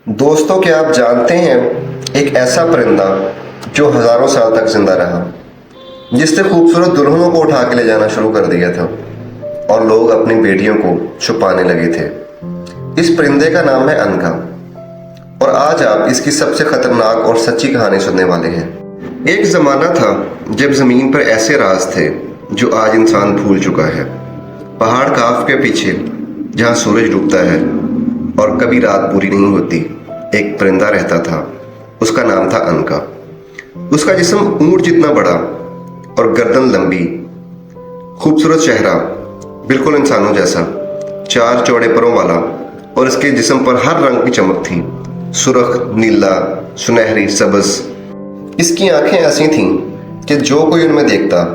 दोस्तों, क्या आप जानते हैं एक ऐसा परिंदा जो हजारों साल तक जिंदा रहा, जिसने खूबसूरत दुल्हनों को उठा के ले जाना शुरू कर दिया था और लोग अपनी बेटियों को छुपाने लगे थे। इस परिंदे का नाम है अनका और आज आप इसकी सबसे खतरनाक और सच्ची कहानी सुनने वाले हैं। एक जमाना था जब जमीन पर ऐसे राज थे जो आज इंसान भूल चुका है। पहाड़ काफ के पीछे जहाँ सूरज डूबता है और कभी रात पूरी नहीं होती, एक परिंदा रहता था। उसका नाम था अनका। उसका जिस्म ऊंट जितना बड़ा और गर्दन लंबी, खूबसूरत चेहरा बिल्कुल इंसानों जैसा, चार चौड़े परों वाला, और इसके जिस्म पर हर रंग की चमक थी, सुर्ख, नीला, सुनहरी, सब्ज। इसकी आंखें ऐसी थीं कि जो कोई उनमें देखता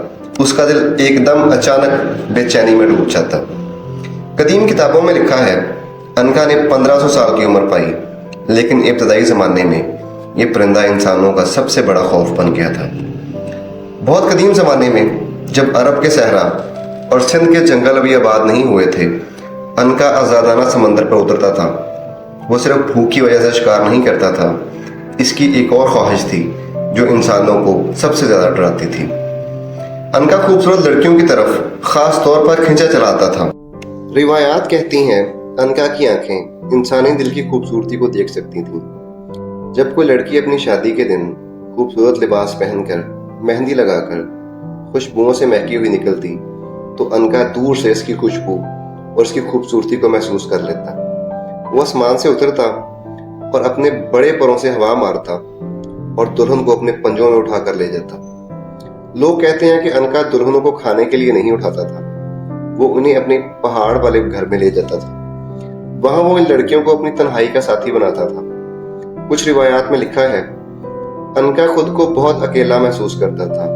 उसका दिल एकदम अचानक बेचैनी में डूब जाता। कदीम किताबों में लिखा है अनका ने 1500 साल की उम्र पाई, लेकिन इब्तदाई ज़माने में ये परिंदा इंसानों का सबसे बड़ा खौफ बन गया था। बहुत कदीम ज़माने में जब अरब के सहरा और सिंध के जंगल अभी आबाद नहीं हुए थे, अनका आज़ादाना समंदर पर उतरता था। वो सिर्फ भूख की वजह से शिकार नहीं करता था, इसकी एक और ख्वाहिश थी जो इंसानों को सबसे ज़्यादा डराती थी। अनका खूबसूरत लड़कियों की तरफ ख़ास तौर पर खींचा चलाता था। रिवायात कहती हैं अनका की आंखें इंसानी दिल की खूबसूरती को देख सकती थीं। जब कोई लड़की अपनी शादी के दिन खूबसूरत लिबास पहनकर, मेहंदी लगाकर, खुशबुओं से महकी हुई निकलती, तो अनका दूर से इसकी खुशबू और इसकी खूबसूरती को महसूस कर लेता। वो आसमान से उतरता और अपने बड़े परों से हवा मारता और दुल्हन को अपने पंजों में उठा कर ले जाता। लोग कहते हैं कि अनका दुल्हनों को खाने के लिए नहीं उठाता था, वो उन्हें अपने पहाड़ वाले घर में ले जाता था। वहां वो इन लड़कियों को अपनी तन्हाई का साथी बनाता था। कुछ रिवायात में लिखा है अनका खुद को बहुत अकेला महसूस करता था,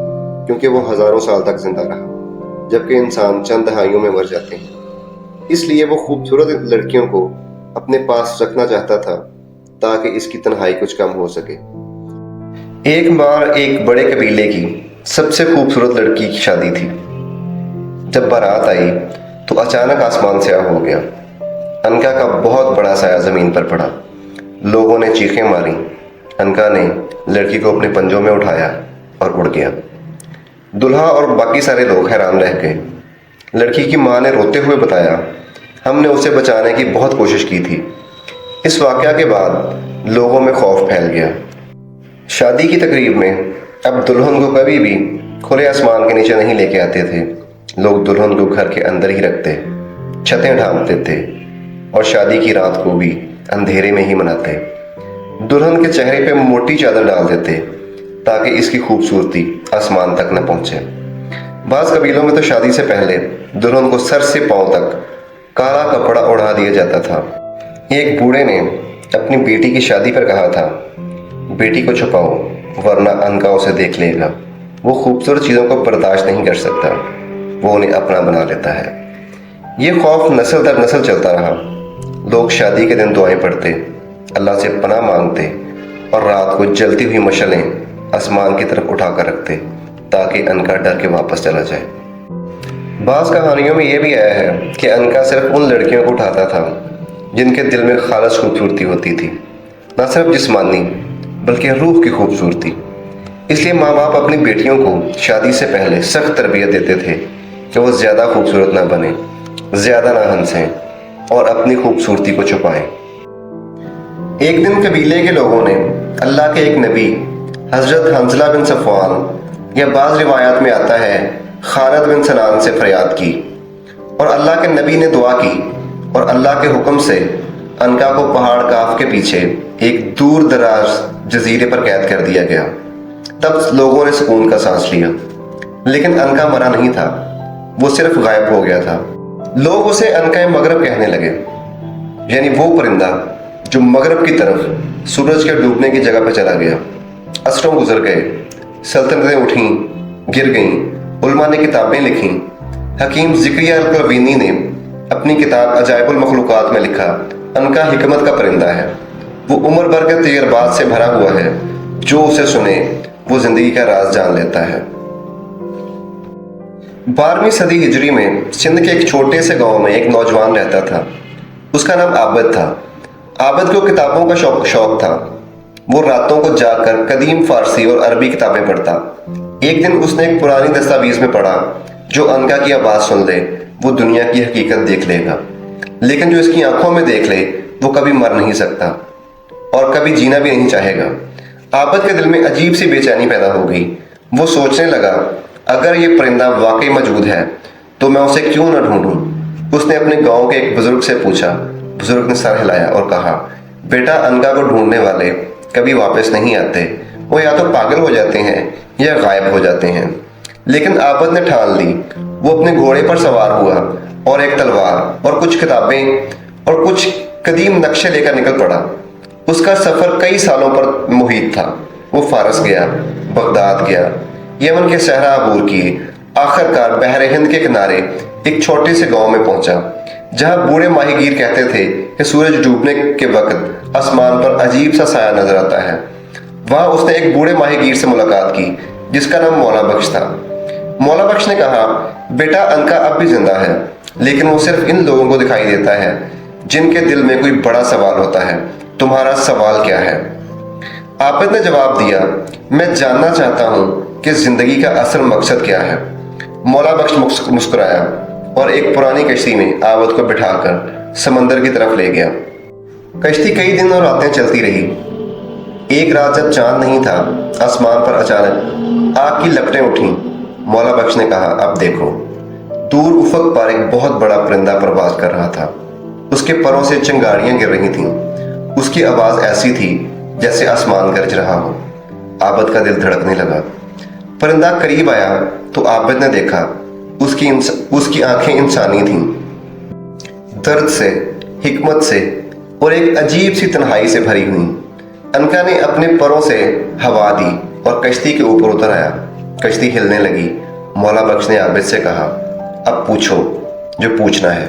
क्योंकि वो हजारों साल तक जिंदा रहा, जबकि इंसान चंद दहाइयों में मर जाते हैं। इसलिए वो खूबसूरत लड़कियों को अपने पास रखना चाहता था ताकि इसकी तन्हाई कुछ कम हो सके। एक बार एक बड़े कबीले की सबसे खूबसूरत लड़की की शादी थी। जब बारात आई तो अचानक आसमान स्याह हो गया। अनका का बहुत बड़ा साया जमीन पर पड़ा। लोगों ने चीखें मारी। अनका ने लड़की को अपने पंजों में उठाया और उड़ गया। दुल्हा और बाकी सारे लोग हैरान रह गए। लड़की की मां ने रोते हुए बताया, हमने उसे बचाने की बहुत कोशिश की थी। इस वाकया के बाद लोगों में खौफ फैल गया। शादी की तकरीब में अब दुल्हन को कभी भी खुले आसमान के नीचे नहीं लेके आते थे। लोग दुल्हन को घर के अंदर ही रखते, छतें ढांपते थे और शादी की रात को भी अंधेरे में ही मनाते। दुल्हन के चेहरे पे मोटी चादर डाल देते ताकि इसकी खूबसूरती आसमान तक न पहुंचे। बाज़ कबीलों में तो शादी से पहले दुल्हन को सर से पांव तक काला कपड़ा ओढ़ा दिया जाता था। एक बूढ़े ने अपनी बेटी की शादी पर कहा था, बेटी को छुपाओ वरना अनका उसे देख लेगा। वो खूबसूरत चीज़ों को बर्दाश्त नहीं कर सकता, वो उन्हें अपना बना लेता है। ये खौफ नस्ल दर नस्ल चलता रहा। लोग शादी के दिन दुआएं पढ़ते, अल्लाह से पनाह मांगते और रात को जलती हुई मशलें आसमान की तरफ उठा कर रखते ताकि अनका डर के वापस चला जाए। बाज़ कहानियों में यह भी आया है कि अनका सिर्फ उन लड़कियों को उठाता था जिनके दिल में खालिस खूबसूरती होती थी, न सिर्फ जिस्मानी बल्कि रूह की खूबसूरती। इसलिए माँ बाप अपनी बेटियों को शादी से पहले सख्त तरबियत देते थे कि वो ज़्यादा खूबसूरत ना बने, ज़्यादा ना हंसें और अपनी खूबसूरती को छुपाएं। एक दिन कबीले के लोगों ने अल्लाह के एक नबी हज़रत हंज़ला बिन सफ़वान या बाज़ रिवायात में आता है खालिद बिन सनान से फरियाद की और अल्लाह के नबी ने दुआ की और अल्लाह के हुक्म से अनका को पहाड़ काफ के पीछे एक दूर दराज जजीरे पर कैद कर दिया गया। तब लोगों ने सुकून का सांस लिया, लेकिन अनका मरा नहीं था, वो सिर्फ गायब हो गया था। लोग उसे अनका मगरब कहने लगे, यानी वो परिंदा जो मगरब की तरफ सूरज के डूबने की जगह पर चला गया। असरों गुजर गए, सल्तनतें उठीं, गिर गईं, उलमा ने किताबें लिखीं। हकीम ज़िक्रिया अल-कलवीनी ने अपनी किताब अजाइबुल मखलूक़ात में लिखा, अनका हिकमत का परिंदा है। वो उम्र भर के तजर्बात से भरा हुआ है, जो उसे सुने वो जिंदगी का राज जान लेता है। 12वीं सदी हिजरी में सिंध के एक छोटे से गांव में एक नौजवान रहता था। उसका नाम आबिद था। आबिद को किताबों का शौक था। वो रातों को जागकर कदीम फारसी और अरबी किताबें पढ़ता। एक दिन उसने एक पुरानी दस्तावेज में पढ़ा, जो अनका की आवाज़ सुन ले वो दुनिया की हकीकत देख लेगा, लेकिन जो इसकी आंखों में देख ले वो कभी मर नहीं सकता और कभी जीना भी नहीं चाहेगा। आबिद के दिल में अजीब सी बेचैनी पैदा हो गई। वो सोचने लगा, अगर ये परिंदा वाकई मौजूद है तो मैं उसे क्यों न ढूंढूं। उसने अपने गांव के एक बुजुर्ग से पूछा। बुजुर्ग ने सर हिलाया और कहा, बेटा, अनका को ढूंढने वाले कभी वापस नहीं आते। वो या तो पागल हो जाते हैं या गायब हो जाते हैं। लेकिन आबिद ने ठान ली। वो अपने घोड़े पर सवार हुआ और एक तलवार और कुछ किताबें और कुछ कदीम नक्शे लेकर निकल पड़ा। उसका सफर कई सालों पर मुहित था। वो फारस गया, बगदाद गया, यमन के सहरा अबूर किए, आखिरकार बहरे हिंद के किनारे एक छोटे से गांव में पहुंचा, जहां बूढ़े माहीगीर कहते थे कि सूरज डूबने के वक्त आसमान पर अजीब सा साया नजर आता है। वहां उसने एक बूढ़े माहीगीर से मुलाकात की जिसका नाम मौला बख्श था। मौला बख्श ने कहा, बेटा, अनका अब भी जिंदा है, लेकिन वो सिर्फ इन लोगों को दिखाई देता है जिनके दिल में कोई बड़ा सवाल होता है। तुम्हारा सवाल क्या है? आबिद ने जवाब दिया, मैं जानना चाहता हूँ कि जिंदगी का असल मकसद क्या है। मौला बख्श मुस्कुराया और एक पुरानी कश्ती में आबिद को बिठाकर समंदर की तरफ ले गया। कश्ती कई दिन और रातें चलती रही। एक रात जब चांद नहीं था, आसमान पर अचानक आग की लपटें उठीं। मौला बख्श ने कहा, अब देखो। दूर उफक पर एक बहुत बड़ा परिंदा परवाज कर रहा था। उसके परों से चिंगारियां गिर रही थीं। उसकी आवाज ऐसी थी जैसे आसमान गरज रहा हो। आबिद का दिल धड़कने लगा। परिंदा करीब आया तो आबिद ने देखा उसकी आंखें इंसानी थीं, दर्द से, हिकमत से और एक अजीब सी तन्हाई से भरी हुई। अनका ने अपने परों से हवा दी और कश्ती के ऊपर उतर आया। कश्ती हिलने लगी। मौला बख्श ने आबिद से कहा, अब पूछो जो पूछना है,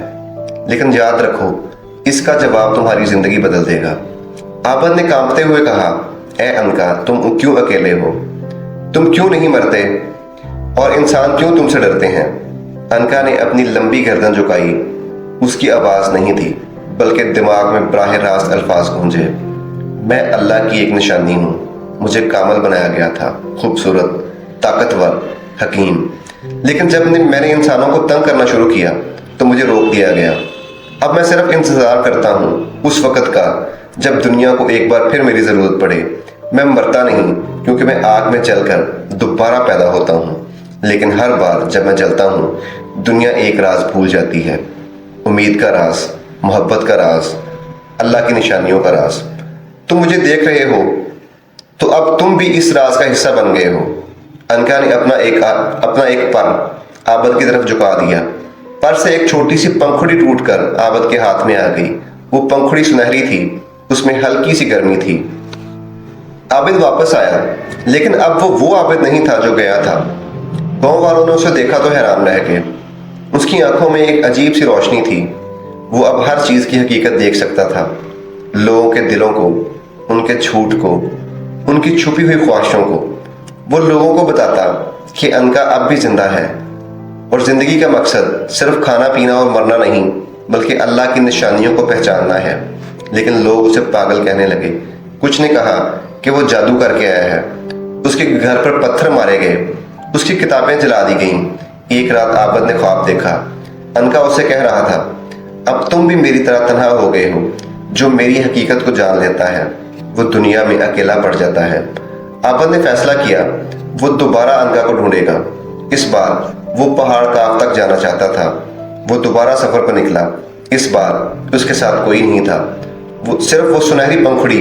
लेकिन याद रखो इसका जवाब तुम्हारी जिंदगी बदल देगा। आबिद ने कांपते हुए कहा, ए अनका, तुम क्यों अकेले हो? तुम क्यों नहीं मरते और इंसान क्यों तुमसे डरते हैं? अनका ने अपनी लंबी गर्दन झुकाई। उसकी आवाज नहीं थी, बल्कि दिमाग में बराह रास्त अल्फाज गूंजे, मैं अल्लाह की एक निशानी हूँ। मुझे कामल बनाया गया था, खूबसूरत, ताकतवर, हकीम। लेकिन जब मैंने इंसानों को तंग करना शुरू किया तो मुझे रोक दिया गया। अब मैं सिर्फ इंतजार करता हूँ उस वक़्त का जब दुनिया को एक बार फिर मेरी ज़रूरत पड़े। मैं मरता नहीं, क्योंकि मैं आग में जलकर दोबारा पैदा होता हूँ। लेकिन हर बार जब मैं जलता हूँ, दुनिया एक राज भूल जाती है, उम्मीद का राज, मोहब्बत का राज, अल्लाह की निशानियों का राज। तुम मुझे देख रहे हो तो अब तुम भी इस राज का हिस्सा बन गए हो। अनका ने अपना एक पर आबिद की तरफ झुका दिया। पर से एक छोटी सी पंखुड़ी टूटकर आबिद के हाथ में आ गई। वो पंखुड़ी सुनहरी थी, उसमें हल्की सी गर्मी थी। आबिद वापस आया, लेकिन अब वो आबिद नहीं था जो गया था। गांव वालों ने उसे देखा तो हैरान रह गए। उसकी आंखों में एक अजीब सी रोशनी थी। वो अब हर चीज की हकीकत देख सकता था, लोगों के दिलों को, उनके झूठ को, उनकी छुपी हुई ख्वाहिशों को। वो लोगों को बताता कि अनका अब भी जिंदा है और जिंदगी का मकसद सिर्फ खाना पीना और मरना नहीं, बल्कि अल्लाह की निशानियों को पहचानना है। लेकिन लोग उसे पागल कहने लगे। कुछ ने कहा कि वो जादू करके आया है। उसके घर पर पत्थर मारे गए, उसकी किताबें जला दी गईं। एक रात आबिद ने ख्वाब देखा। अनका उसे कह रहा था, अब तुम भी मेरी तरह तन्हा हो गए हो। जो मेरी हकीकत को जान लेता है वो दुनिया में अकेला पड़ जाता है। आबिद ने फैसला किया वो दोबारा अनका को ढूंढेगा। इस बार वो पहाड़ काफ तक जाना चाहता था। वो दोबारा सफर पर निकला। इस बार उसके साथ कोई नहीं था, वो सिर्फ वो सुनहरी पंखुड़ी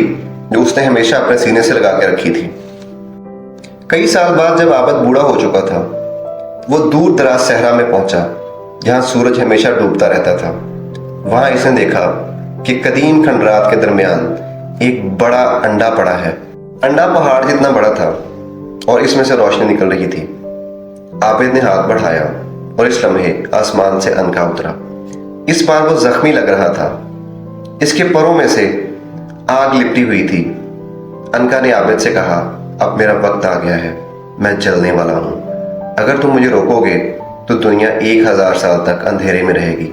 जो उसने हमेशा अपने सीने से लगा के रखी थी। कई साल बाद जब आबिद बूढ़ा हो चुका था, वो दूर दराज सहरा में पहुंचा जहां सूरज हमेशा डूबता रहता था। वहां इसने देखा कि कदीम खंडरात के दरमियान एक बड़ा अंडा पड़ा है। अंडा पहाड़ जितना बड़ा था और इसमें से रोशनी निकल रही थी। आबिद ने हाथ बढ़ाया और इस लम्हे आसमान से अनका उतरा। इस बार वो जख्मी लग रहा था। इसके परों में से आग लिपटी हुई थी। अनका ने आबिद से कहा, अब मेरा वक्त आ गया है, मैं जलने वाला हूँ। अगर तुम मुझे रोकोगे तो दुनिया 1000 साल तक अंधेरे में रहेगी,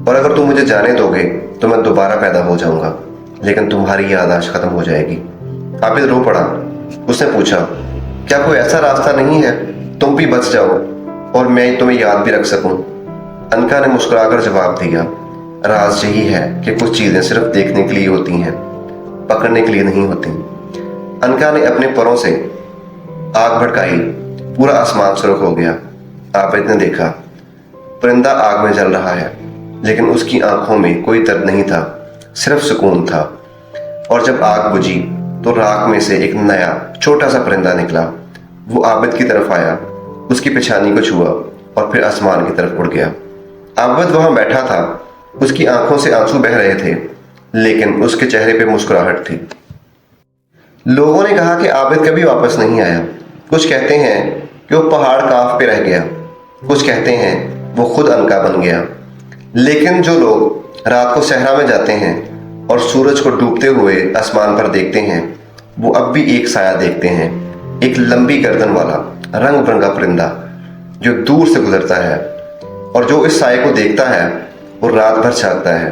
और अगर तुम मुझे जाने दोगे तो मैं दोबारा पैदा हो जाऊंगा लेकिन तुम्हारी याददाश्त खत्म हो जाएगी। आबिद रो पड़ा। उसने पूछा, क्या कोई ऐसा रास्ता नहीं है तुम भी बच जाओ और मैं तुम्हें याद भी रख सकूं? अनका ने मुस्कुराकर जवाब दिया, राज यही है कि कुछ चीजें सिर्फ देखने के लिए होती हैं, पकड़ने के लिए नहीं होती। अनका ने अपने परों से आग भड़काई। पूरा आसमान सुर्ख हो गया। आबिद ने देखा, परिंदा आग में जल रहा है, लेकिन उसकी आंखों में कोई दर्द नहीं था, सिर्फ सुकून था। और जब आग बुझी तो राख में से एक नया छोटा सा परिंदा निकला। वो आबिद की तरफ आया, उसकी पेशानी को छुआ और फिर आसमान की तरफ उड़ गया। आबिद वहां बैठा था। उसकी आंखों से आंसू बह रहे थे, लेकिन उसके चेहरे पे मुस्कुराहट थी। लोगों ने कहा कि आबिद कभी वापस नहीं आया। कुछ कहते हैं कि वो पहाड़ काफ पे रह गया, कुछ कहते हैं वो खुद अनका बन गया। लेकिन जो लोग रात को सहरा में जाते हैं और सूरज को डूबते हुए आसमान पर देखते हैं, वो अब भी एक साया देखते हैं, एक लंबी गर्दन वाला रंग बिरंगा परिंदा जो दूर से गुजरता है। और जो इस साये को देखता है वो रात भर जागता है,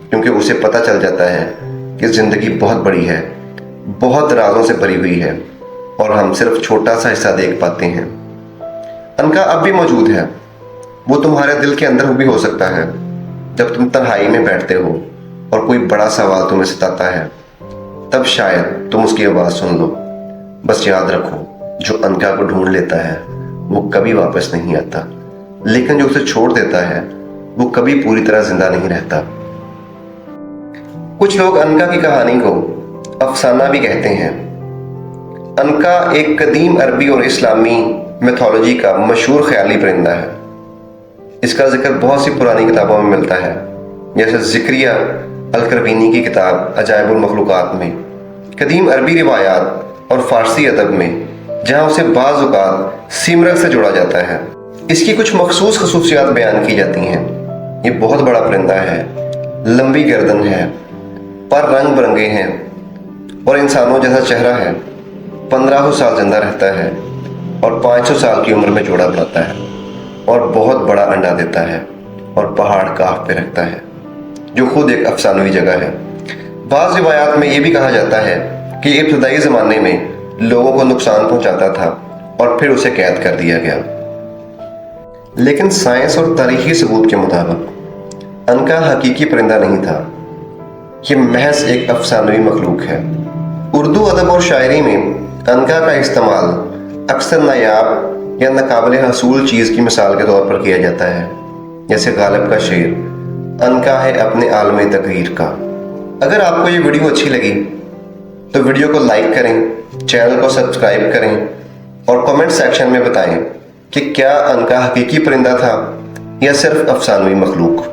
क्योंकि उसे पता चल जाता है कि जिंदगी बहुत बड़ी है, बहुत राजों से भरी हुई है और हम सिर्फ छोटा सा हिस्सा देख पाते हैं। अनका अब भी मौजूद है। वो तुम्हारे दिल के अंदर भी हो सकता है जब तुम तन्हाई में बैठते हो और कोई बड़ा सवाल तुम्हें सताता है, तब शायद तुम उसकी आवाज सुन लो। बस याद रखो, जो अनका को ढूंढ लेता है वो कभी वापस नहीं आता, लेकिन जो उसे छोड़ देता है वो कभी पूरी तरह जिंदा नहीं रहता। कुछ लोग अनका की कहानी को अफसाना भी कहते हैं। अनका एक कदीम अरबी और इस्लामी मैथोलॉजी का मशहूर ख्याली परिंदा है। इसका जिक्र बहुत सी पुरानी किताबों में मिलता है, जैसे ज़िक्रिया अल-करवीनी की किताब अजाइबुल मखलूक़ात में, कदीम अरबी रिवायात और फ़ारसी अदब में, जहाँ उसे बाज़ औक़ात सिमरग से जोड़ा जाता है। इसकी कुछ मखसूस खसूसियात बयान की जाती हैं। ये बहुत बड़ा परिंदा है, लंबी गर्दन है, पर रंग बिरंगे हैं और इंसानों जैसा चेहरा है। 1500 साल जिंदा रहता है और 500 साल की उम्र में जोड़ा बनाता है और बहुत बड़ा अंडा देता है और पहाड़ काफ पे रखता है, जो खुद एक अफसानवी जगह है। बाज़ रिवायात में ये भी कहा जाता है कि इब्तदाई ज़माने में लोगों को नुकसान पहुंचाता था और फिर उसे कैद कर दिया गया। लेकिन साइंस और तारीखी सबूत के मुताबिक अनका हकीकी परिंदा नहीं था। ये महज एक अफसानवी मखलूक है। उर्दू अदब और शायरी में अनका का इस्तेमाल अक्सर नायाब या नाकाबिल हसूल चीज़ की मिसाल के तौर पर किया जाता है, जैसे गालिब का शेर, अनका है अपने आलमी तकरीर का। अगर आपको ये वीडियो अच्छी लगी तो वीडियो को लाइक करें, चैनल को सब्सक्राइब करें और कमेंट सेक्शन में बताएं कि क्या अनका हकीकी परिंदा था या सिर्फ अफसानवी मखलूक।